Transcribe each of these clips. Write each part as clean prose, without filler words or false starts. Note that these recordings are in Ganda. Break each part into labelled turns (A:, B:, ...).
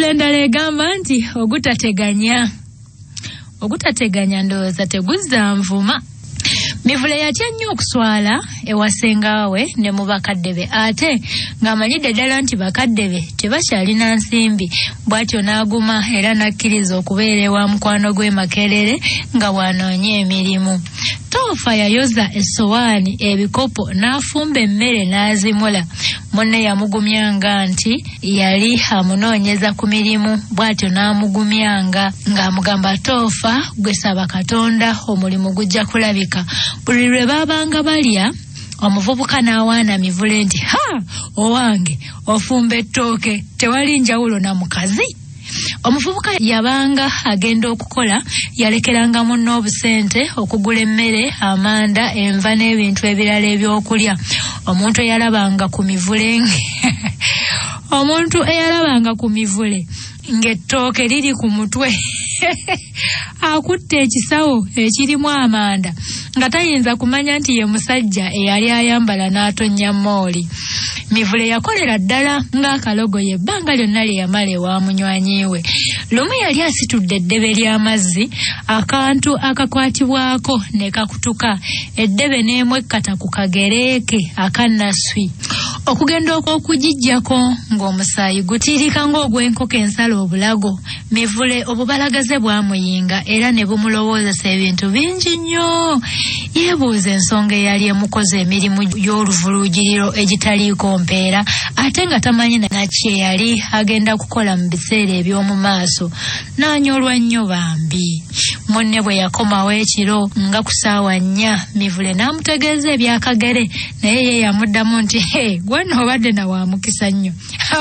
A: Mivule endala egamba nti ogutateganya ndowooza teguzza nvuma. Mivule yatya nnyo okuswala ewasenga we ne mu bakadde be, ate ng'amanyidde ddala nti bakadde be tebakyalina nsimbi. Bw'atyo n'aguma era n'akkiriza okubeera ewa mukwano gwe Makerere nga bw'anoonya emirimu. Toofa yayoza essowaani, ebikopo, n'afumba emmere n'azimula. Munne yamugumyanga nti yali amunoonyeza ku mirimu, bw'atyo n'amugumyanga ng'amugamba, Toofa gwe saba Katonda omulimu gujja kulabika. Buli lwe baabanga balya, omuvubuka n'awaana Mivule nti, owange ofumba ettooke, tewali njawulo na mukazi. Omuvubuka yabanga agenda okukola, yalekeranga munno obusente okugula emmere, amanda, enva n'ebintu ebirala ebyokulya. Omuntu eyalabanga ku Mivule ng'ettooke liri ku mutwe akutte ekisawo ekirimu amanda, nga tayinza kumanya nti ye musajja eyali ayambala n'atonnya mooli. Mivule yakolera ddala ng'akalogoye ebbanga lyonna lye yamala ewa munywanyi we. Lumu yali asitudde eddebe ly'amazzi, akantu akakwatibwako ne kakutuka, eddebe n'emwekkata ku kagereeke akannaswi. Okugenda okugijjako ng'omusaayi gutiirika ng'ogw'enkoko ensala obulago. Mivule obubalagaze bwamuyinga era ne bumulowoozesa ebintu bingi nnyo. Yeebuuza ensonga eyali emukoze emirimu y'oluvulugiriro egitaliiko mpeera, ate nga tamanyi na kye yali agenda kukola mu biseera eby'omu maaso. N'anyolwa nnyo bambi. Munne bwe yakomawo ekiro nga ku ssaawa 4, Mivule n'amutegeeza ebyakagere, naye ye yamuddamu nti, gwe obadde na wa mukisa nnyo.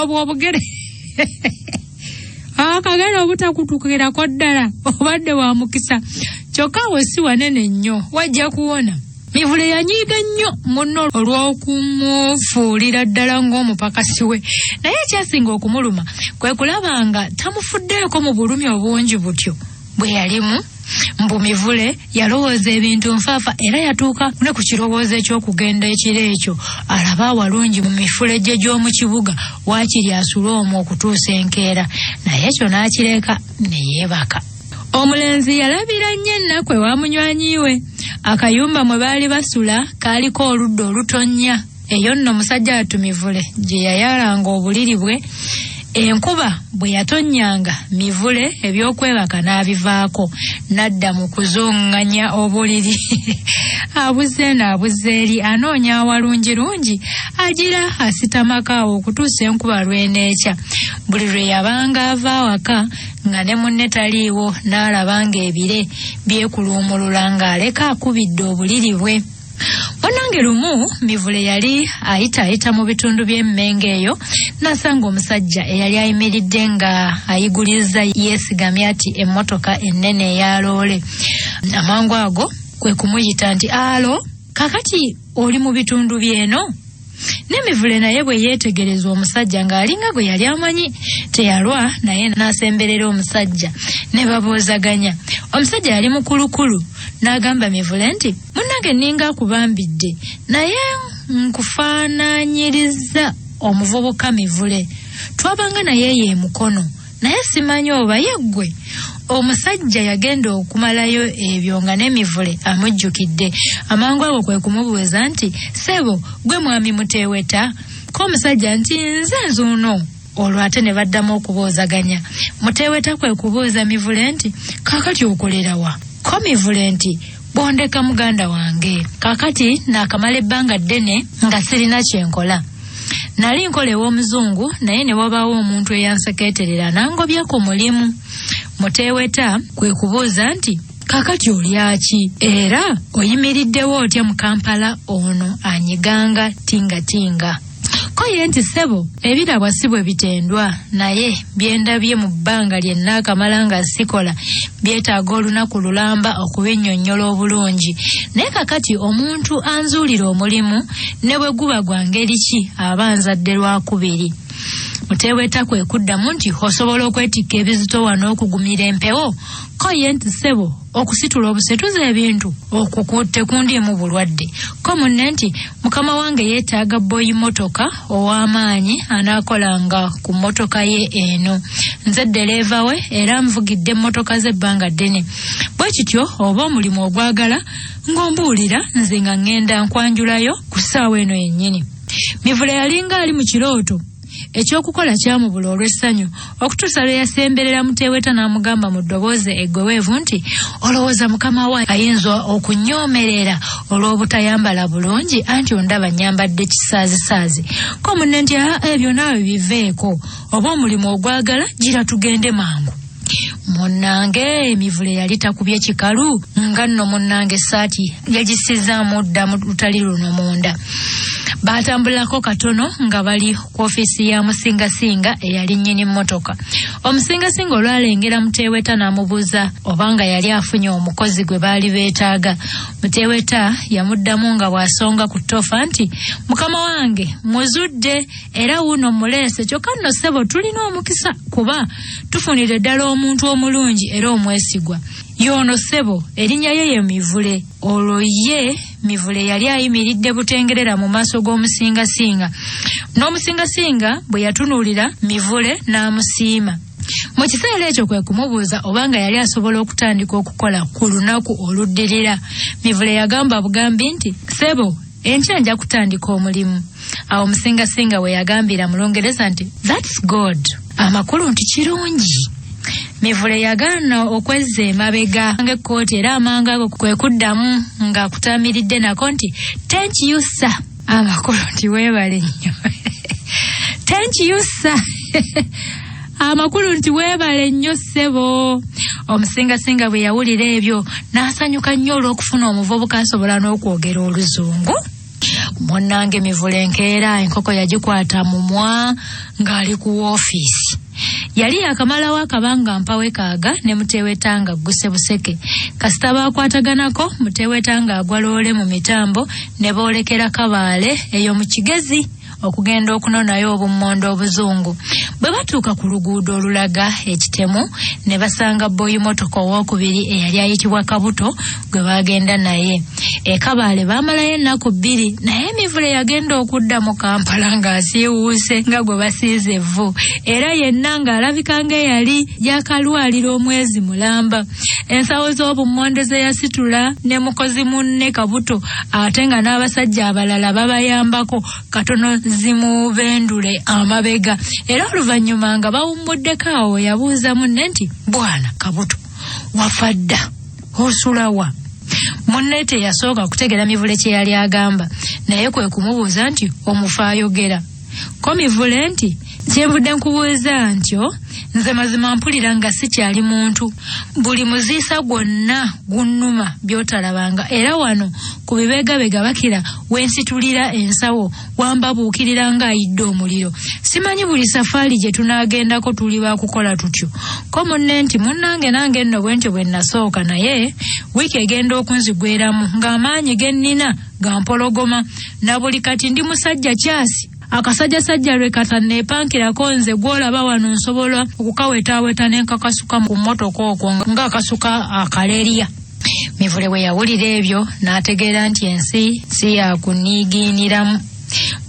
A: Obwo obugere akagere obutakutukirako ddala, obadde wa mukisa. Kyokka awo si wanene nnyo, wajja kuwona. Mivule yanyiiga nnyo munno olw'okumufuulira ddala ng'omupakasi we, naye ekyasinga okumuluma kwe kulabanga tamufuddeeko mu bulumi obungi butyo bwe yalimu. Mbu Mivule yalowooza ebintu nfaafa era yatuuka ne ku kirowoozo eky'okugenda ekiro ekyo alaba awalungi mu mifulejje gy'omu kibuga waakiri asule omwo okutuusa enkeera, naye ekyo n'akireka ne yeebaka. Omulenzi yalabira nnyo ennaku ewa munywanyi we. Akayumba mwe baali basula kaaliko oludda olutonnya. Eyo nno musajja wattu Mivule gye yayalanga obuliri bwe. Enkuba bwe yatonnyanga, Mivule ebyokwebaka n'abivaako, n'adda mu kuzonganya obuliri. Abuze eri anoonya awalungirungi agira asitamako okutuusa enkuba lw'eneekya. Buli lwe yabanga ava awaka nga ne munne taliiwo, n'alabanga ebire byekuluumulula ng'aleka akubidde obuliri bwe. Bonnange lumu Mivule yali ayita mu bitundu by'emmengo eyo, n'asanga omusajja eyali ayimiridde nga ayigulizza yeesigamye ati emmotoka ennene eya loole. Amangu ago kwe kumuyita nti, alo, kakati oli mu bitundu by'eno? Ne Mivule naye bwe yeetegereza omusajja ng'alinga gwe yali amanyi, teyalwa naye n'asemberera omusajja ne baboozaganya. Omusajja yali mukulukulu, n'agamba Mivule nti, munnange ninga akubambidde, naye nkufaananyiriza omuvubuka Mivule. Twabanga naye ye mukono, naye simanyi oba yeggwe. Omusajja yagenda okumalayo ebyo nga ne Mivule amujjukidde. Amangu ago kwe kumubuuza nti, ssebo, gwe mwami Muteeweta? Ko omusajja nti, nze nzuuno. Olwo ate ne baddamu okuboozaganya. Muteeweta kwe kubuuza Mivule nti, kaakati okolera wa? Ko Mivule nti, bondeka muganda wange. Kaakati naakamala ebbanga ddene nga sirina kyenkola. Nali nkola ew'omuzungu, naye ne wabaawo omuntu eyansekeeterera n'angobya ku mulimu. Muteeweta kwe kubuuza nti, kaakati olyaki? Era oyimiriddewo otya mu Kampala ono anyiganga tingatinga? Ko ye nti, ssebo, ebirabwa si bwe bitendwa, naye byendabye mu bbanga lye naakamala nga sikola byetaaga olunaku lulamba okubinnyonnyola obulungi. Naye kakati omuntu anzuulira omulimu ne bwe guba gwa ngeri ki aba nzadde lwakubiri. Muteeweta kwe kuddamu nti osobola okwetikka ebizito wano okugumira empewo ko ye nti ssebo okusitula obusetuza ebintu okukutte kundi mu bulwadde ko munne nti mukama wange yeetaaga boyi motoka ow'amaanyi anaakolanga ku motoka ye eno nze ddereeva we era nvugidde motoka z'ebbanga ddene bwe kityo oba omulimu ogwagala ng'ombuulira nze nga ngenda nkwanjulayo ku ssaawa eno yennyini. Mivule yalinga ali mu kirooto ekyokukola kyamubula olw'essanyu okutuusa lwe yasemberera Muteeweta n'amugamba mu ddoboozi eggweweevu nti olowooza mukama wa ayinza okunyoomerera olw'obutayambala bulungi anti ondaba nyambadde kisaazisaazi ko munne nti ebyo naawe biveeko oba omulimu ogwagala gira tugende mangu. Munnange Mivule yali takubye kikalu nga nno munnange essaati yagisizaamu dda lutali luno munda. Baatambulako katono nga bali ku ofiisi ya musingasinga eyali nnyini mmotoka. Omusingasinga olwalengera Muteeweta n'amubuuza obanga yali afunye omukozi gwe baali beetaaga. Muteeweta yamuddamu nga bw'asonga ku ttoofa nti mukama wange muzudde era wuuno muleese kyokka nno ssebo tulina omukisa kuba tufunire ddala omuntu omulungi era omwesigwa. Yono ssebo erinnya ye Mivule. Olwo ye Mivule yali ayimiridde butengerera mu maaso g'omusingasinga. N'omusingasinga bwe yatunuulira Mivule n'amusiima. Mu kiseera ekyo kwe kumubuuza obanga yali asobola okutandika okukola ku lunaku oluddirira. Mivule yagamba bugambi nti ssebo enkya nja kutandika omulimu. Awo omusingasinga we yagambira mu Lungereza nti that's good. Amakulu nti kirungi. Mivule yagaana okwezza emabega ng'ekkooti era amanga ago kwe kuddamu nga kutaamiridde nako nti thank you sir. Amakulu nti weebale nnyo. Thank you sir. Amakulu nti weebale nnyo ssebo. Omusingasinga bwe yawulira ebyo n'asanyuka nnyo olw'okufuna omuvubuka asobola n'okwogera Oluzungu. Munnange Mivule enkeera enkoko yagikwata mumwa ng'ali ku woofiisi. Yali yakamalawo akabanga mpawe kaaga ne Muteeweta nga gguse buseke. Kasita baakwataganako Muteeweta nga agwa loole mu mitambo ne boolekera Kabaale eyo mu Kigezi okugenda okunonayo obummondo obuzungu. Bwe batuuka ku luguudo olulaga ekitemu ne basanga boyi motoka owookubiri eyali ayitibwa Kabuto gwe baagenda naye. Kabaale baamalayo ennaku 2 naye Mivule yagenda okudda mu Kampala ng'asiiwuuse nga gwe basiize evvu era yenna ng'alabika ng'eyali yakalwalira omwezi mulamba. Ensawo z'obummonde ze yasitula ne mukozi munne Kabuto ate nga n'abasajja abalala babayambako katono zimubendule amabega. Era oluvannyuma nga bawummuddeko awo yabuuza munne nti bwana Kabuto wafa dda osulawa? Munne teyasooka kutegera Mivule kye yali agamba naye kwe kumubuuza nti omufa ayogera. Ko Mivule nti kyenvudde nkubuuza ntyo nze mazima mpulira nga sikyali muntu. Buli muziisa gwonna gunnuma by'otalabanga era wano ku bibegabega bakira wensitulira ensawo wambabuukirira ng'ayidde omuliro. Simanyi buli safaali gye tunaagendako tuli bakukola tutyo. Ko munne nti munnange nange nno bwentyo bwe nasooka naye wiiki egenda okunzigweramu ng'amaanyi ge nnina ga mpologoma na buli kati ndi musajja kyasi. Akasajjasajja lwe katanneepankirako nze gw'olaba wano nsobola okukawetaaweta n'enkakasuka ku mmotoka okwo ng'akasuka akaleerya. Mivule bwe yawulira ebyo n'ategeera nti ensi si yakuniigiiniramu.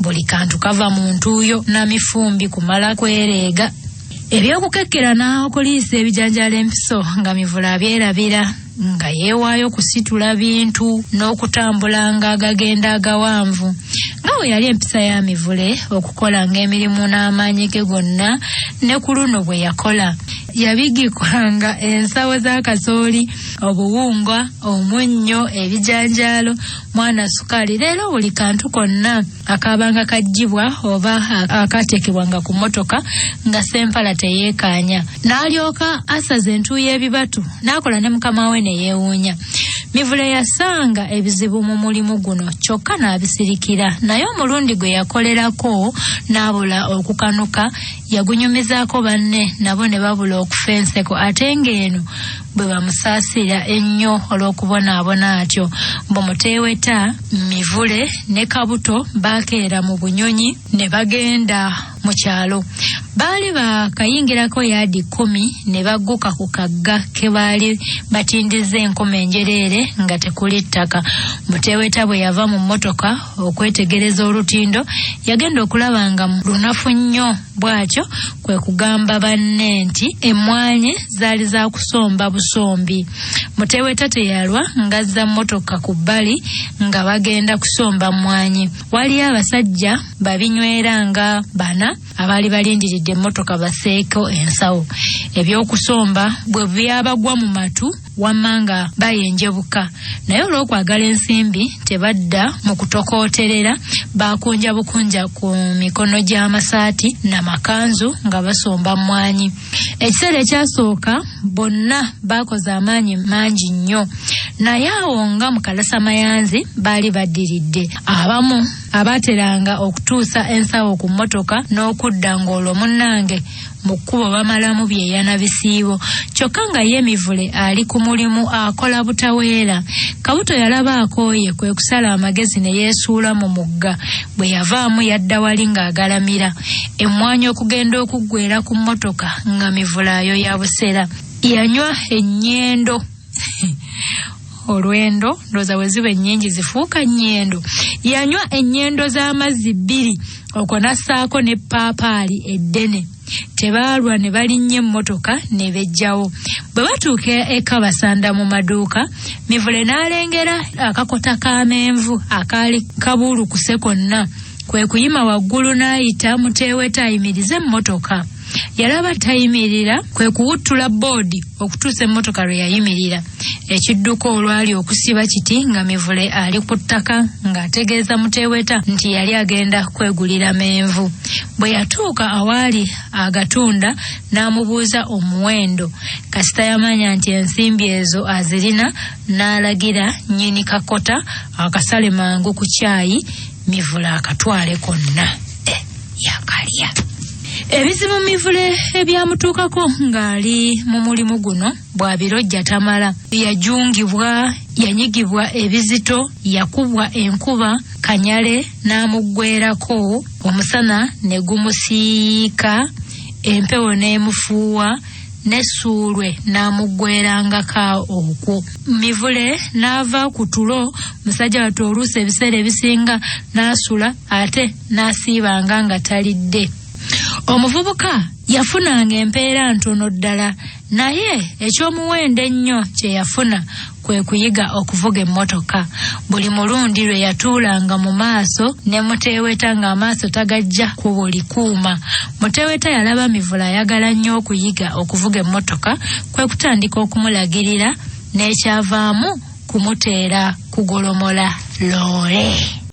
A: Buli kantu kava mu ntuuyo na mifumbi kumala kwereega. Ebyokukekkera n'okuliisa ebijanjala empiso nga Mivule abyerabira nga yeewaayo kusitula bintu n'okutambula ng'agagenda agawanvu. Nga bwe yali empisa ya Mivule okukola ng'emirimu n'amaanyi ge gonna ne ku luno bwe yakola. Yabigikolanga ensawo za kasooli, obuwunga, omunnyo, ebijanjaalo, mwana sukaali. Leero buli kantu konna akaabanga kaggyibwa oba akateekebwanga ku mmotoka nga Ssempala teyeekaanya. N'alyoka asaza entuuyo ebibatu n'akola ne mukama we ne yeewuunya. Mivule yasanga ebizibu mu mulimu guno kyokka n'abisirikira naye omulundi gwe yakolerako n'abula okukanuka yagunyumizaako banne nabo ne babula okufa enseko ate ng'eno bwe bamusaasira ennyo olw'okubonaabona atyo. Mbu Muteeweta, Mivule ne Kabuto baakeera mu bunyonyi ne bagenda mu kyalo. baali bakayingirako yaadi 10 ne bagguka ku kagga ke baali batindiza enkoma enjereere nga tekuli ttaka. Muteweta bwe yava mu mmotoka okwetegereza olutindo yagenda okulaba nga lunafu nnyo bw'atyo kwe kugamba banne nti emmwanyi zaali za kusomba busombi. Muteweta teyalwa ngazza mmotoka ku bbali nga bagenda kusomba mmwanyi. Waliyo abasajja babinyweranga bana abaali balindiridde emmotoka baseeko ensawo. Ebyokusomba bwe byabagwa mu matu wamma nga bayenjebuka, naye olw'okwagala ensimbi tebadda mu kutokooterera, bakunja bukunja ku mikono gy'amasaati n'amakanzu nga basomba mmwanyi. Ekiseera ekyasooka bonna bakoze amaanyi mangi nnyo, naye awo nga mu kalasamayanzi baali baddiridde. Abamu abateranga okutuusa ensawo ku mmotoka n'okudda ng'olwo munnange mu kkubo bamalamu byeyana bisiibo, kyokka nga ye Mivule ali ku mulimu akola butaweera. Kabuto yalaba akooye kwe kusala amagezi ne yeesuula mu mugga. Bwe yavaamu yadda wali ng'agalamira, emmwanyi okugenda okuggwera ku mmotoka nga Mivule ayo ya busera. Yanywa ennyendo olwendo ndoza bwe ziba ennyingi zifuuka nnyendo. Yanywa ennyendo z'amazzi 2 okwo nassaako ne paapaali eddene. Tebaalwa ne balinnya emmotoka ne bejjawo. Bwe batuuka eka basanda mu maduuka, Mivule n'alengera akakota k'amenvu akaali kabuulukuse konna. Kwe kuyima waggulu n'ayita Muteweta ayimirize emmotoka. Yalaba tayimirira, kwe kuwuttula boodi okutuusa emmotoka lwe yayimirira. Ekidduka olwali okusiba kiti nga Mivule ali ku ttaka ng'ategeeza Muteweta nti yali agenda kwegulira menvu. Bwe yatuuka awaali agatunda n'amubuuza omuwendo. Kasita yamanya nti ensimbi ezo azirina, n'alagira nnyini kakota akasale mangu ku caayi, Mivule akatwale konna. Yakalya. Ebizibu Mivule ebyamutuukako ng'ali mu mulimu guno bw'abirojja tamala. Yajungibwa, yanyigibwa ebizito, yakubwa enkuba, kanyale n'amuggweerako, omusana ne gumusiika, empewo n'emufuuwa, n'essuulwe n'amuggweerangako okwo. Mivule n'ava ku tulo, musajja wattu oluusi ebiseera ebisinga n'asula ate n'asiibanga nga talidde. Omuvubuka yafunanga empeera ntono ddala, naye ekyomuwendo ennyo kye yafuna kwe kuyiga okuvuga emmotoka. Buli mulundi lwe yatuulanga mu maaso ne Muteweta ng'amaaso tagajja ku buli kuuma. Muteweta yalaba Mivule ayagala nnyo okuyiga okuvuga emmotoka, kwe kutandika okumulagirira n'ekyavaamu kumuteera kugolomola loole.